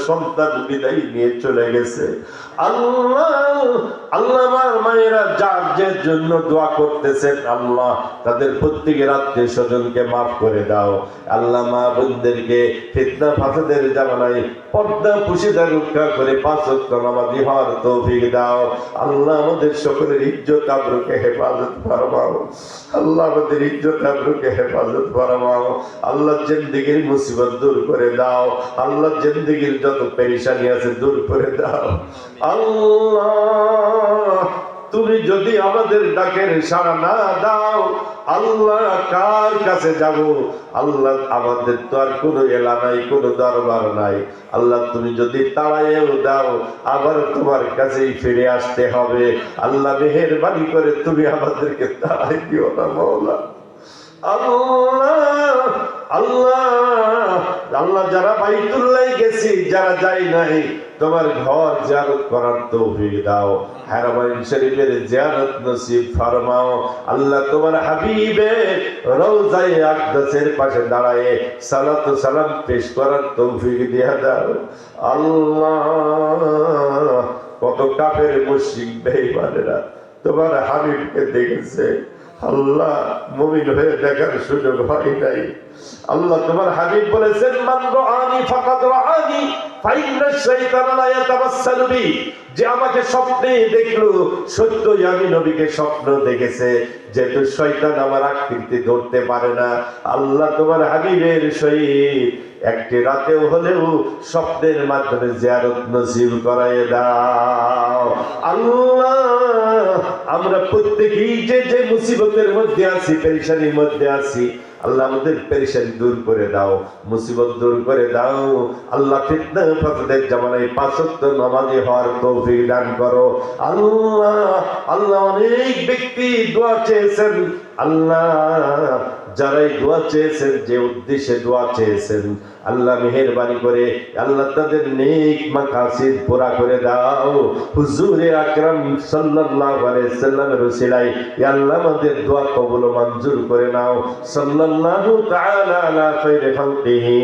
সন্তান বিদায় নিয়ে চলে গেছে। আল্লাহ আল্লাহ আমার মায়েরা যার যে জন্য দোয়া করতেছেন আল্লাহ তাদের প্রত্যেকের আত্মীয় স্বজনকে মাফ করে দাও। আল্লাহ মা বোনদেরকে ফিতনা ফাসাদের জামানায় পর্দা পুশিদা রক্ষা করে 5 ওয়াক্ত নামাজি হওয়ার তৌফিক দাও। আল্লাহ আমাদের সকলের ইজ্জত আবরুকে হেফাজত ফরমাও। আল্লাহ আমাদের ইজ্জত আবরুকে হেফাজত ফরমাও। আল্লাহ জিন্দেগির মুসিবত দূর করে দাও। আল্লাহ জিন্দেগির যত পেরেশানি আছে দূর করে দাও। আল্লাহ তুমি যদি আমাদের ডাকের সাড়া না দাও আল্লাহ কার কাছে যাব? আল্লাহ আমাদের তো আর কোনো এলা নাই, কোনো দরবার নাই। আল্লাহ তুমি যদি তাড়াইও দাও আবার তোমার কাছেই ফিরে আসতে হবে। আল্লাহ মেহেরবানি করে তুমি আমাদেরকে তাড়াই দিও না মাওলা। আল্লাহ আল্লাহ আল্লাহ যারা বাইতুল্লাহ গেছি, যারা যাই নাই তোমার ঘর জিয়ারত করার তৌফিক দাও। হারামাইন শরীফের জিয়ারত নসিব ফরমাও। আল্লাহ তোমার হাবিবের রওজায়ে আকদাসের পাশে দাঁড়ায় সালাত ও সালাম পেশ করার তৌফিক দিয়া দাও। আল্লাহ কত কাফের মুশরিক বেঈমানেরা তোমার হাবিবকে দেখেছে, আল্লাহ মুমিন হয়ে দেখার সুযোগ হয় নাই। আল্লাহ তোমার হাবিব বলেছেন মান রাআনি ফাকাদ রাআনি ফাইন্না শাইতানা লা ইয়াতামাসসালু বি, যে আমাকে স্বপ্নে দেখলো সত্যই আমি নবীকে স্বপ্ন দেখেছে, যেহেতু শয়তান আমার আকৃতি ধরতে পারে না। আল্লাহ তোমার হাবিবের সহিত একটি রাতেও হলেও স্বপ্নের মাধ্যমে জিয়ারত নসিব করায় দাও। আল্লাহ আমরা প্রত্যেকেই যে যে মুসিবতের মধ্যে আছি, পেরেশানির মধ্যে আছি, আল্লাহ আমাদের পেরেশানি দূর করে দাও, মুসিবত দূর করে দাও। আল্লাহ ফিতনা ফাসাদের জামানায় 5 ওয়াক্ত নামাজি হওয়ার তৌফিক দান করো। আল্লাহ আল্লাহ অনেক ব্যক্তি দোয়া চেয়েছেন, আল্লাহ যারাই দোয়া চেয়েছেন, যে উদ্দেশ্যে দোয়া চেয়েছেন, আল্লাহ মেহেরবানি করে আল্লাহ তাদের নেক মাকাসিদ পুরা করে দাও। হুজুরে আকরাম সাল্লাল্লাহু আলাইহি সাল্লামের ওসিলায় ইয়া আল্লাহ আমাদের দোয়া কবুল ও মঞ্জুর করে নাও। সাল্লাল্লাহু তাআলা আলা খায়রি খালকিহি।